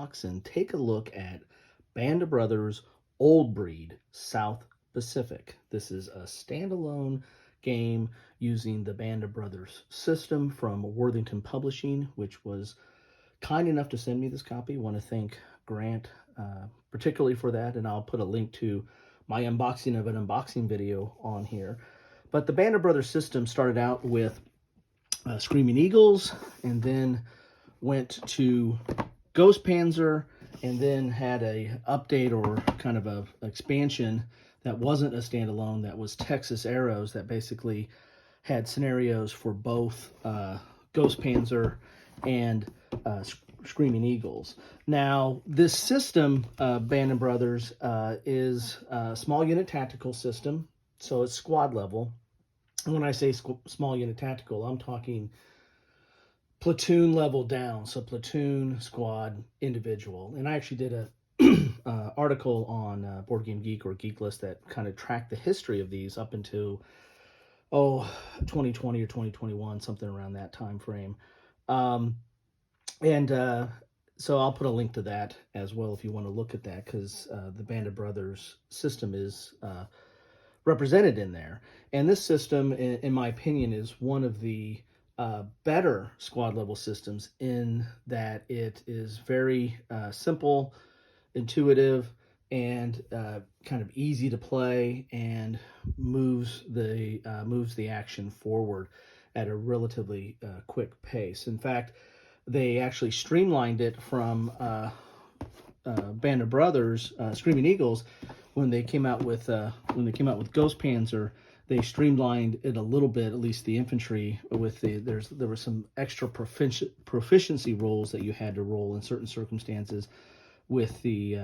box and take a look at Band of Brothers Old Breed South Pacific. This is a standalone game using the Band of Brothers system from Worthington Publishing, which was kind enough to send me this copy. I want to thank Grant particularly for that, and I'll put a link to my unboxing of an unboxing video on here. But the Band of Brothers system started out with Screaming Eagles, and then went to Ghost Panzer, and then had a update or kind of a expansion that wasn't a standalone, that was Texas Arrows, that basically had scenarios for both Ghost Panzer and Screaming Eagles. Now, this system, Band of Brothers, is a small unit tactical system, so it's squad level. And when I say small unit tactical, I'm talking platoon level down, so platoon, squad, individual. And I actually did a article on Board Game Geek or Geek List that kind of tracked the history of these up until 2020 or 2021, something around that time frame. So I'll put a link to that as well if you want to look at that, because the Band of Brothers system is represented in there. And this system, in my opinion, is one of the better squad level systems, in that it is very simple, intuitive, and kind of easy to play, and moves the action forward at a relatively quick pace. In fact, they actually streamlined it from Band of Brothers, Screaming Eagles. When they came out with Ghost Panzer, they streamlined it a little bit, at least the infantry. With there were some extra proficiency rolls that you had to roll in certain circumstances with the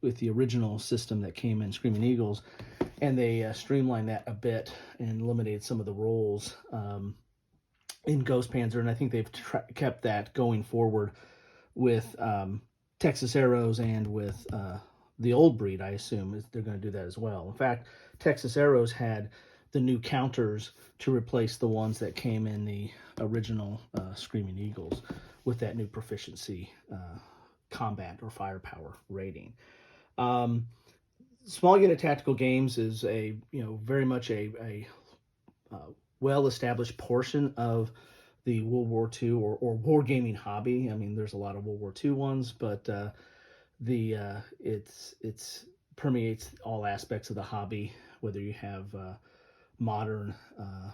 original system that came in Screaming Eagles, and they streamlined that a bit and eliminated some of the rolls in Ghost Panzer. And I think they've kept that going forward with Texas Arrows and with the Old Breed. I assume they're going to do that as well. In fact, Texas Arrows had the new counters to replace the ones that came in the original Screaming Eagles, with that new proficiency combat or firepower rating. Small unit tactical games is very much a well-established portion of the World War II or wargaming hobby. I mean, there's a lot of World War II ones, but it's permeates all aspects of the hobby, whether you have modern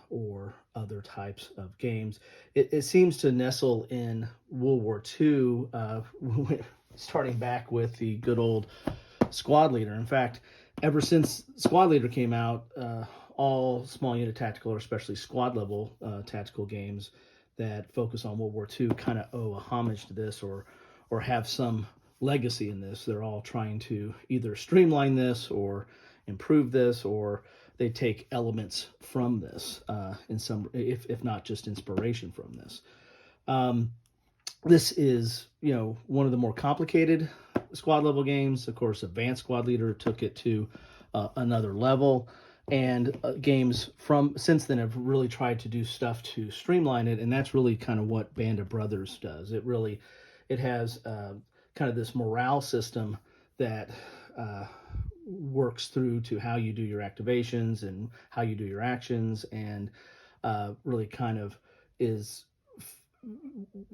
or other types of games. It seems to nestle in World War II, starting back with the good old Squad Leader. In fact, ever since Squad Leader came out, all small unit tactical, or especially squad level tactical games that focus on World War II kind of owe a homage to this, or have some legacy in this. They're all trying to either streamline this or improve this, or they take elements from this in some, if not just inspiration from this. This is, one of the more complicated squad level games. Of course, Advanced Squad Leader took it to another level, and games from since then have really tried to do stuff to streamline it, and that's really kind of what Band of Brothers does. It has kind of this morale system that works through to how you do your activations and how you do your actions, and really kind of is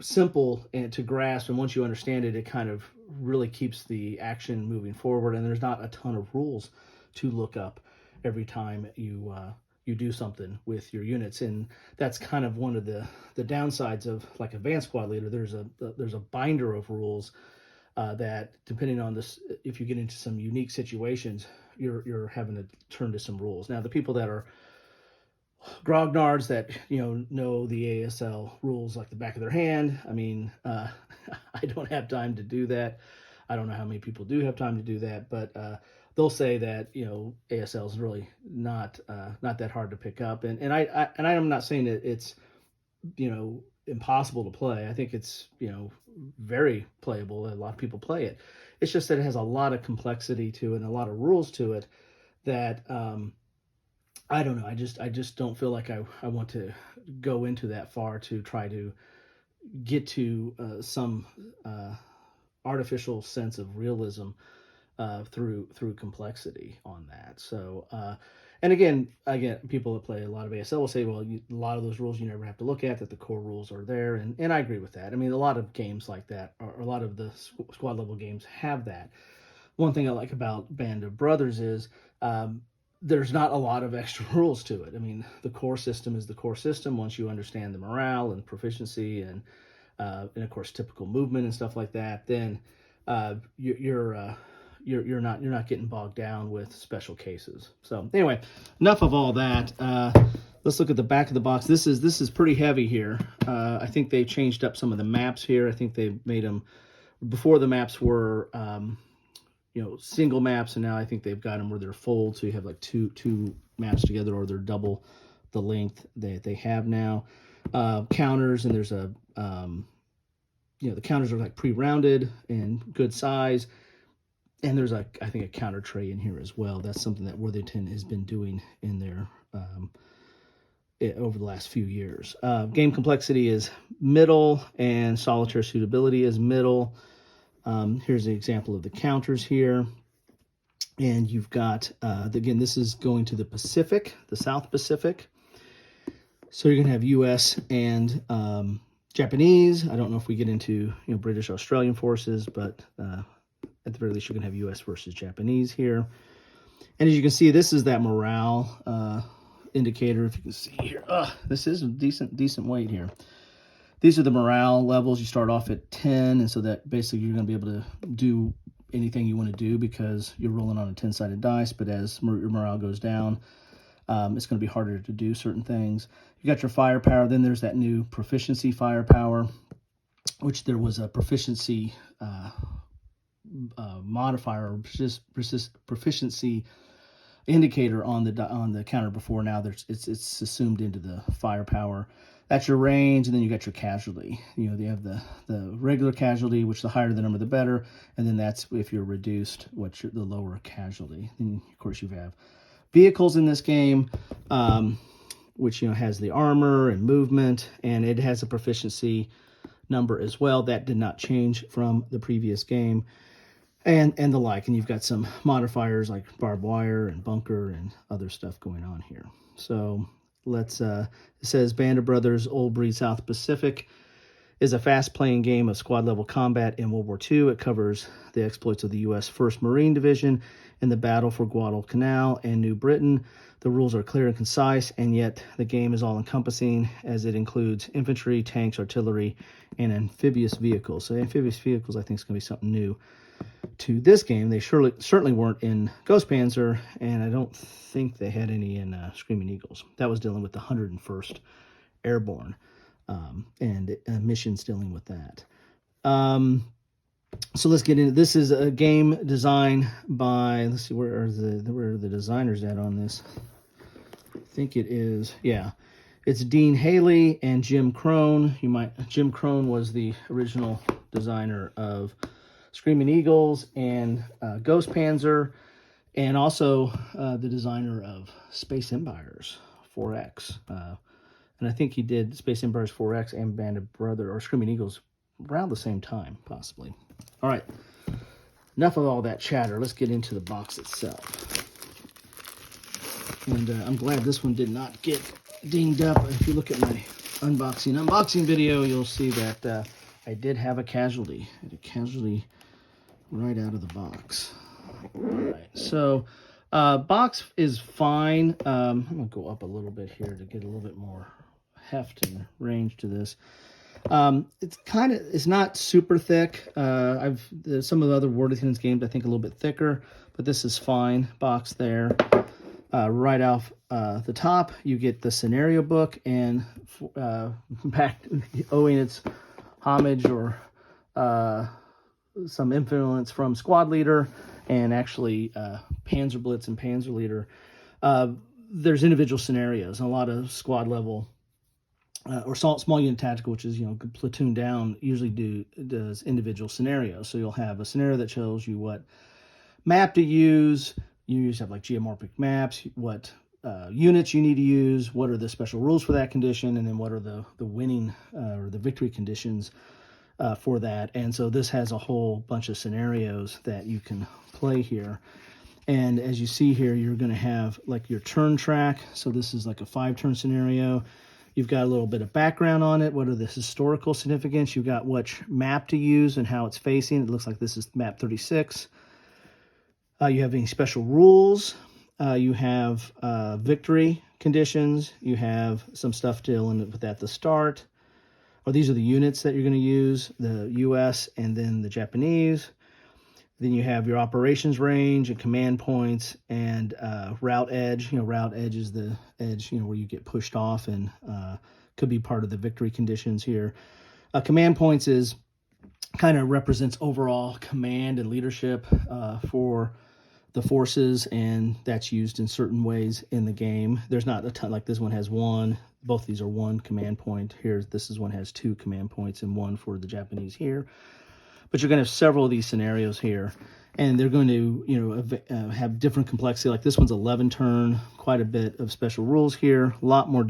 simple and to grasp, and once you understand it, it kind of really keeps the action moving forward, and there's not a ton of rules to look up every time you do something with your units. And that's kind of one of the downsides of like Advanced Squad Leader. There's a binder of rules that, depending on this, if you get into some unique situations, you're having to turn to some rules. Now, the people that are grognards that know the ASL rules like the back of their hand, I mean, I don't have time to do that. I don't know how many people do have time to do that, but they'll say that ASL is really not that hard to pick up, and I'm not saying that it's impossible to play. I think it's very playable. A lot of people play it. It's just that it has a lot of complexity to it and a lot of rules to it that I don't know. I just don't feel like I want to go into that far to try to get to some artificial sense of realism through complexity on that. So and again, people that play a lot of ASL will say, well, a lot of those rules you never have to look at, that the core rules are there, and I agree with that. I mean, a lot of games like that, or a lot of the squad level games have that. One thing I like about Band of Brothers is there's not a lot of extra rules to it. I mean, the core system is the core system. Once you understand the morale and proficiency and of course typical movement and stuff like that, then you're not getting bogged down with special cases. So anyway, enough of all that. Let's look at the back of the box. This is pretty heavy here. I think they changed up some of the maps here. I think they made them, before the maps were single maps, and now I think they've got them where they're fold, so you have like two maps together, or they're double the length that they have now. Counters, and there's a the counters are like pre-rounded and good size. And there's I think a counter tray in here as well. That's something that Worthington has been doing in their over the last few years. Game complexity is middle, and solitaire suitability is middle. Here's an example of the counters here. And you've got, again, this is going to the Pacific, the South Pacific. So you're going to have U.S. and Japanese. I don't know if we get into British, Australian forces, but at the very least, you're going to have U.S. versus Japanese here. And as you can see, this is that morale indicator. If you can see here, this is a decent weight here. These are the morale levels. You start off at 10, and so that basically you're going to be able to do anything you want to do because you're rolling on a 10-sided dice. But as your morale goes down, it's going to be harder to do certain things. You got your firepower. Then there's that new proficiency firepower, which there was a proficiency modifier or proficiency indicator on the counter before. Now it's assumed into the firepower. That's your range, and then you got your casualty. You have the regular casualty, which the higher the number, the better, and then that's if you're reduced, the lower casualty. Then of course you have vehicles in this game, which has the armor and movement, and it has a proficiency number as well. That did not change from the previous game. And the like, and you've got some modifiers like barbed wire and bunker and other stuff going on here. So let's, it says Band of Brothers Old Breed South Pacific is a fast-playing game of squad-level combat in World War II. It covers the exploits of the U.S. 1st Marine Division in the battle for Guadalcanal and New Britain. The rules are clear and concise, and yet the game is all-encompassing as it includes infantry, tanks, artillery, and amphibious vehicles. So amphibious vehicles, I think, is going to be something new to this game. They certainly weren't in Ghost Panzer, and I don't think they had any in Screaming Eagles. That was dealing with the 101st Airborne and missions dealing with that. So let's get into this. Is a game designed by, let's see, where are the designers at on this? I think it is, yeah. It's Dean Haley and Jim Crone. Jim Crone was the original designer of Screaming Eagles and Ghost Panzer, and also the designer of Space Empires 4X. And I think he did Space Empires 4X and Band of Brothers, or Screaming Eagles, around the same time, possibly. All right, enough of all that chatter. Let's get into the box itself. And I'm glad this one did not get dinged up. If you look at my unboxing video, you'll see that I did have a casualty. I had a casualty right out of the box. All right, so box is fine. I'm gonna go up a little bit here to get a little bit more heft and range to this. It's not super thick. Some of the other Worthington's games I think a little bit thicker, but this is fine. Box there. Right off the top, you get the scenario book, and back owing its homage or some influence from Squad Leader and actually Panzer Blitz and Panzer Leader. There's individual scenarios, and a lot of squad level or small unit tactical, which is platoon down, usually does individual scenarios. So you'll have a scenario that tells you what map to use. You usually have like geomorphic maps, what units you need to use, what are the special rules for that condition, and then what are the winning or the victory conditions for that. And so this has a whole bunch of scenarios that you can play here. And as you see here, you're going to have like your turn track. So this is like a 5-turn scenario. You've got a little bit of background on it. What are the historical significance? You've got which map to use and how it's facing. It looks like this is map 36. You have any special rules. You have victory conditions. You have some stuff dealing with at the start. Or these are the units that you're going to use, the US and then the Japanese. Then you have your operations range and command points and route edge. Route edge is the edge, where you get pushed off and could be part of the victory conditions here. Command points is kind of represents overall command and leadership for the forces, and that's used in certain ways in the game. There's not a ton, like this one has one. Both these are 1 command point. Here, this one has 2 command points and 1 for the Japanese here. But you're going to have several of these scenarios here, and they're going to, have different complexity. Like this one's 11 turn, quite a bit of special rules here, a lot more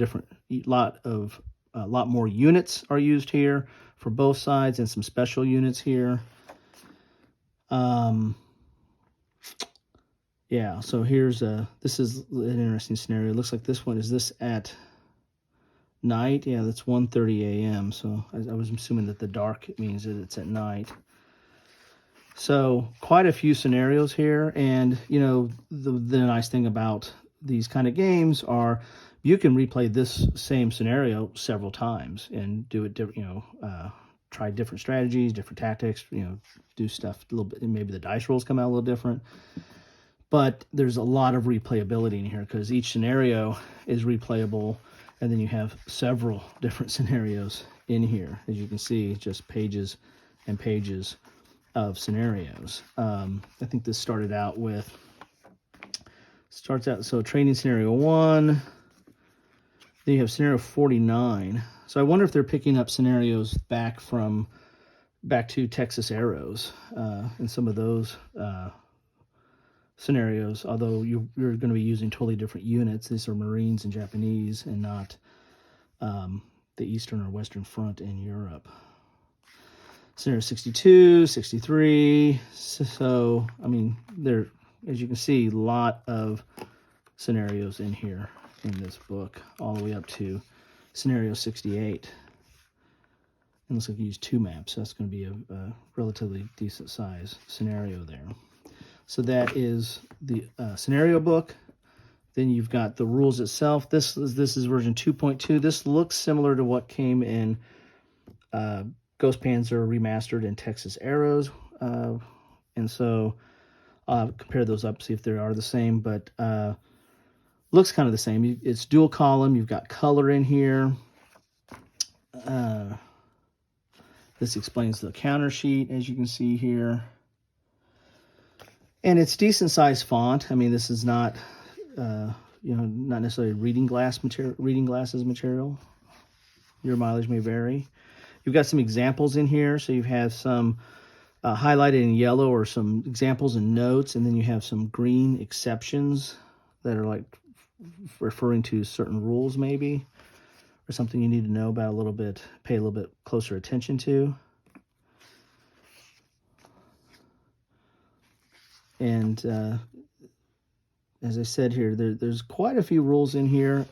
units are used here for both sides, and some special units here. Yeah, so here's this is an interesting scenario. It looks like this one is this at night. Yeah, that's 1:30 a.m. So I was assuming that the dark means that it's at night. So quite a few scenarios here, and the nice thing about these kind of games are you can replay this same scenario several times and do it different. Try different strategies, different tactics. Do stuff a little bit. Maybe the dice rolls come out a little different. But there's a lot of replayability in here because each scenario is replayable, and then you have several different scenarios in here. As you can see, just pages and pages of scenarios. I think this starts out, so training scenario 1, then you have scenario 49. So I wonder if they're picking up scenarios back to Texas Arrows and some of those scenarios, although you're going to be using totally different units. These are Marines and Japanese and not the Eastern or Western Front in Europe. Scenario 62, 63. So, there, as you can see, a lot of scenarios in here in this book, all the way up to scenario 68. It looks like you use 2 maps, so that's going to be a relatively decent size scenario there. So that is the scenario book. Then you've got the rules itself. This is version 2.2. This looks similar to what came in Ghost Panzer Remastered and Texas Arrows. And so compare those up, see if they are the same, but looks kind of the same. It's dual column. You've got color in here. This explains the counter sheet, as you can see here. And it's decent sized font. This is not, not necessarily reading glasses material. Your mileage may vary. You've got some examples in here. So you have some highlighted in yellow or some examples and notes. And then you have some green exceptions that are like referring to certain rules maybe, or something you need to know about a little bit, pay a little bit closer attention to. And as I said here, there's quite a few rules in here.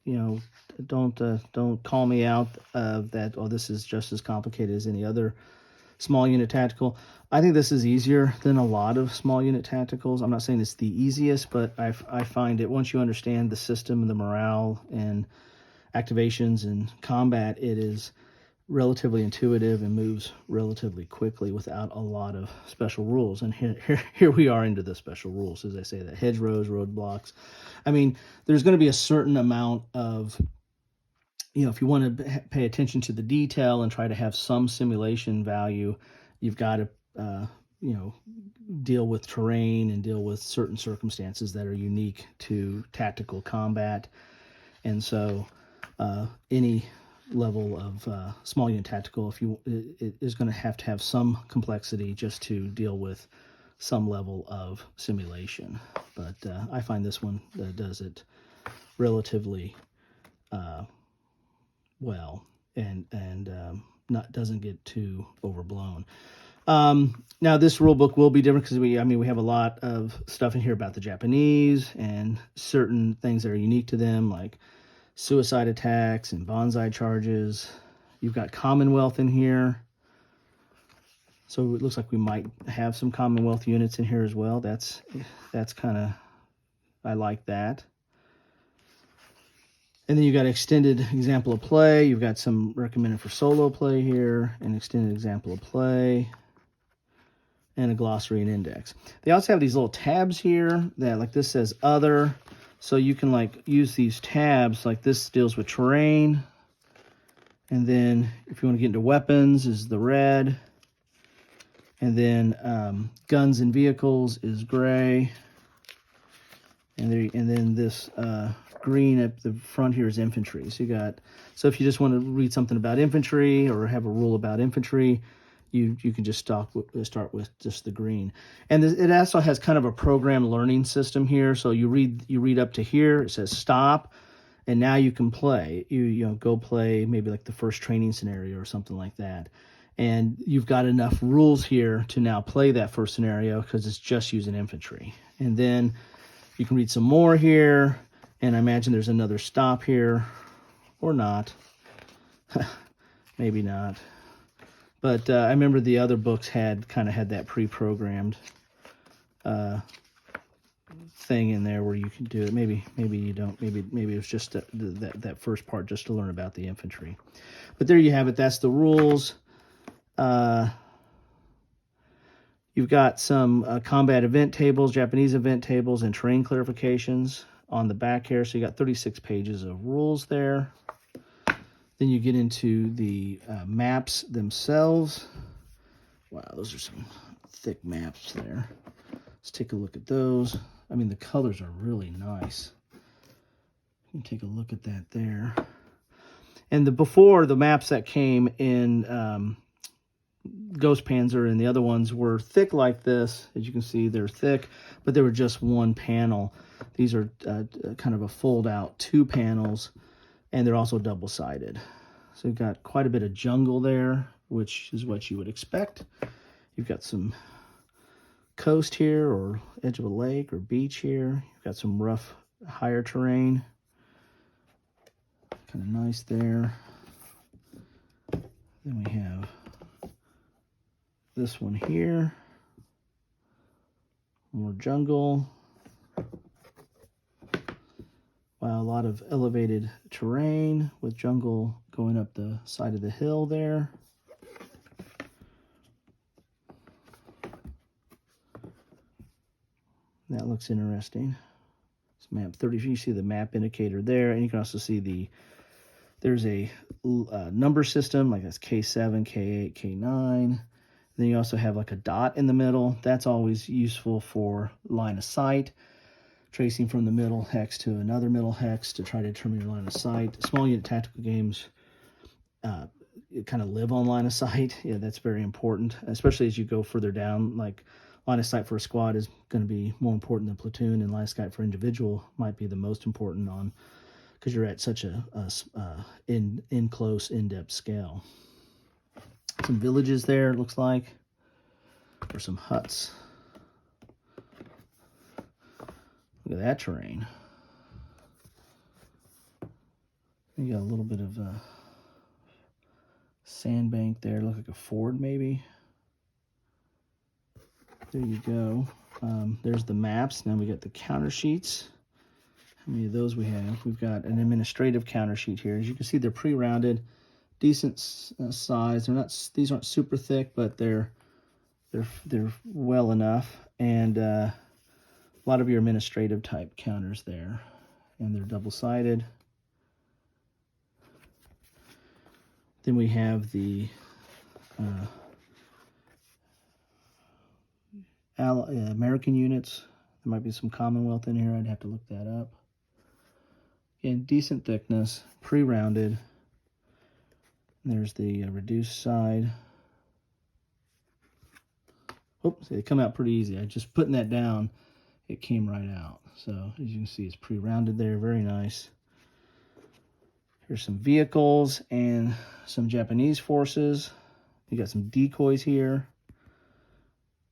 Don't call me out that, oh, this is just as complicated as any other small unit tactical. I think this is easier than a lot of small unit tacticals. I'm not saying it's the easiest, but I find it, once you understand the system and the morale and activations and combat, it is relatively intuitive and moves relatively quickly without a lot of special rules. And here we are into the special rules, as I say, that hedgerows, roadblocks. There's going to be a certain amount of, if you want to pay attention to the detail and try to have some simulation value, you've got to, deal with terrain and deal with certain circumstances that are unique to tactical combat. And so any level of small unit tactical, it is going to have some complexity just to deal with some level of simulation. But I find this one does it relatively well, and doesn't get too overblown. Now this rule book will be different because we have a lot of stuff in here about the Japanese and certain things that are unique to them, like suicide attacks and bonsai charges. You've got Commonwealth in here. So it looks like we might have some Commonwealth units in here as well. That's kind of, I like that. And then you got extended example of play. You've got some recommended for solo play here, an extended example of play, and a glossary and index. They also have these little tabs here that, like this says other. So you can like use these tabs, like this deals with terrain. And then if you want to get into weapons is the red. And then guns and vehicles is gray. And then this green at the front here is infantry. So if you just want to read something about infantry or have a rule about infantry, you can just start with just the green. And it also has kind of a program learning system here. So you read up to here, it says stop, and now you can play. You know, go play maybe like the first training scenario or something like that. And you've got enough rules here to now play that first scenario because it's just using infantry. And then you can read some more here, and I imagine there's another stop here, or not. Maybe not. But I remember the other books had that pre-programmed thing in there where you can do it. Maybe you don't. Maybe it was just that first part just to learn about the infantry. But there you have it. That's the rules. You've got some combat event tables, Japanese event tables, and terrain clarifications on the back here. So you got 36 pages of rules there. Then you get into the maps themselves. Wow, those are some thick maps there. Let's take a look at those. I mean, the colors are really nice. You can take a look at that there. And before, the maps that came in Ghost Panzer and the other ones were thick like this. As you can see, they're thick, but they were just one panel. These are kind of a fold-out 2 panels, and they're also double-sided. So you've got quite a bit of jungle there, which is what you would expect. You've got some coast here, or edge of a lake, or beach here. You've got some rough, higher terrain. Kind of nice there. Then we have this one here. More jungle. Wow, a lot of elevated terrain with jungle going up the side of the hill there. That looks interesting. It's map 30. You see the map indicator there, and you can also see there's a number system, like that's K7, K8, K9. Then you also have like a dot in the middle. That's always useful for line of sight. Tracing from the middle hex to another middle hex to try to determine your line of sight. Small unit tactical games kind of live on line of sight. Yeah, that's very important, especially as you go further down. Like line of sight for a squad is going to be more important than platoon, and line of sight for individual might be the most important on, because you're at such a in close, in-depth scale. Some villages there, it looks like, or some huts. Look at that terrain. You got a little bit of a sandbank there. Look like a ford, maybe. There you go. There's the maps. Now we got the counter sheets. How many of those we have? We've got an administrative counter sheet here. As you can see, they're pre-rounded, decent size. They're not; these aren't super thick, but they're well enough. And a lot of your administrative type counters there, and they're double-sided. Then we have the American units. There might be some Commonwealth in here. I'd have to look that up. Again, decent thickness, pre-rounded. There's the reduced side. Oops, they come out pretty easy. I just putting that down, it came right out. So as you can see, it's pre-rounded there, very nice. Here's some vehicles and some Japanese forces. You got some decoys here.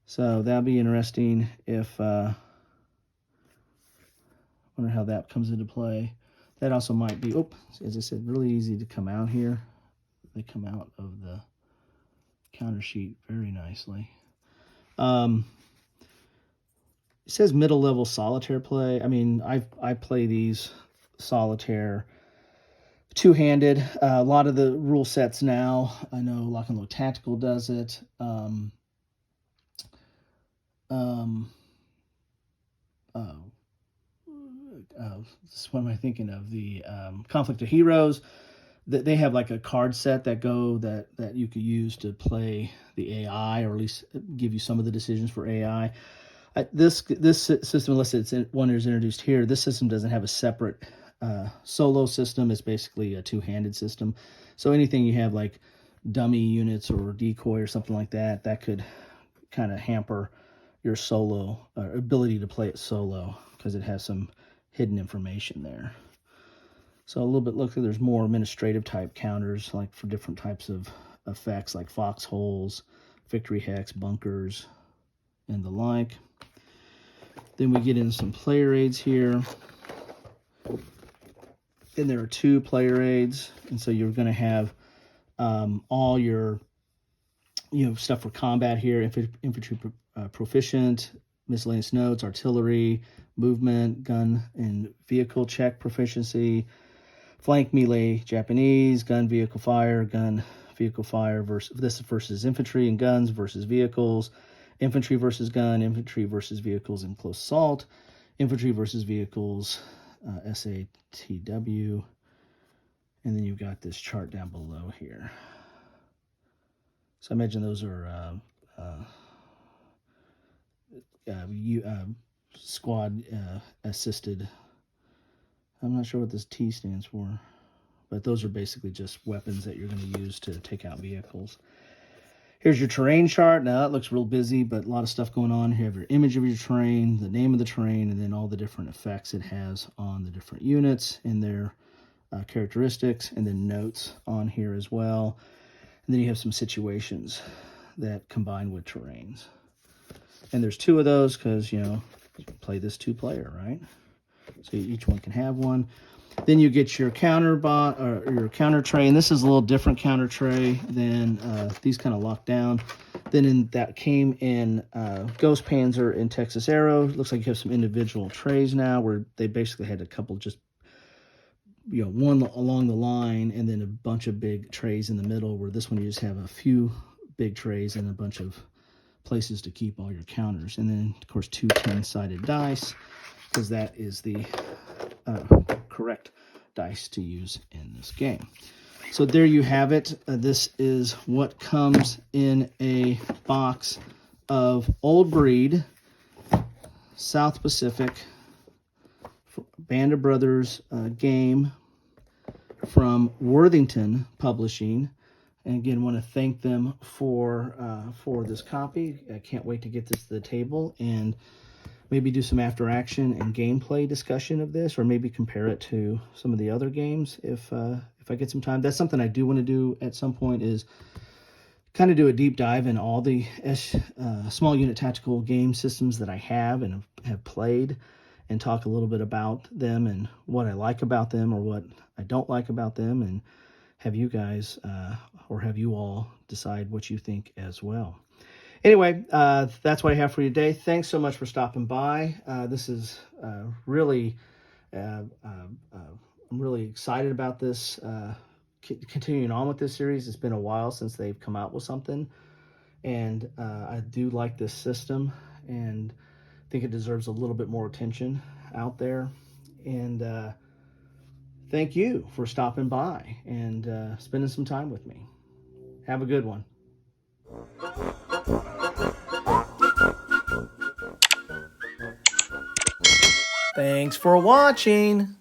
So that'll be interesting if, wonder how that comes into play. That also might be, as I said, really easy to come out here. They come out of the counter sheet very nicely. It says middle level solitaire play. I mean, I play these solitaire two-handed. A lot of the rule sets now, I know Lock and Load Tactical does it. What am I thinking of? The Conflict of Heroes. They have like a card set that you could use to play the AI, or at least give you some of the decisions for AI. This system, unless it's one is introduced here, this system doesn't have a separate solo system. It's basically a two-handed system. So anything you have like dummy units or decoy or something like that, that could kind of hamper your solo ability to play it solo, because it has some hidden information there. So a little bit, look, there's more administrative type counters, like for different types of effects, like foxholes, victory hex, bunkers, and the like. Then we get into some player aids here. And there are 2 player aids, and so you're going to have all your, stuff for combat here: infantry proficient, miscellaneous notes, artillery, movement, gun and vehicle check proficiency, flank melee Japanese, gun vehicle fire versus infantry and guns versus vehicles, infantry versus gun, infantry versus vehicles in close assault, infantry versus vehicles, SATW, and then you've got this chart down below here. So I imagine those are squad assisted. I'm not sure what this T stands for, but those are basically just weapons that you're going to use to take out vehicles. Here's your terrain chart. Now that looks real busy, but a lot of stuff going on. Here you have your image of your terrain, the name of the terrain, and then all the different effects it has on the different units and their characteristics, and then notes on here as well. And then you have some situations that combine with terrains. And there's 2 of those because, you play this 2-player, right? So each one can have one. Then you get your counter your counter tray, and this is a little different counter tray than these kind of locked down. Then that came in Ghost Panzer and Texas Aero. Looks like you have some individual trays now, where they basically had a couple just, one along the line and then a bunch of big trays in the middle, where this one you just have a few big trays and a bunch of places to keep all your counters. And then, of course, 2 10-sided dice, because that is the correct dice to use in this game. So there you have it. This is what comes in a box of Old Breed, South Pacific, Band of Brothers game from Worthington Publishing. And again, want to thank them for this copy. I can't wait to get this to the table and maybe do some after action and gameplay discussion of this, or maybe compare it to some of the other games if I get some time. That's something I do want to do at some point, is kind of do a deep dive in all the small unit tactical game systems that I have and have played, and talk a little bit about them and what I like about them or what I don't like about them, and have you guys or have you all decide what you think as well. Anyway, that's what I have for you today. Thanks so much for stopping by. This is really, I'm really excited about this, continuing on with this series. It's been a while since they've come out with something, and I do like this system, and think it deserves a little bit more attention out there. And thank you for stopping by and spending some time with me. Have a good one. Thanks for watching.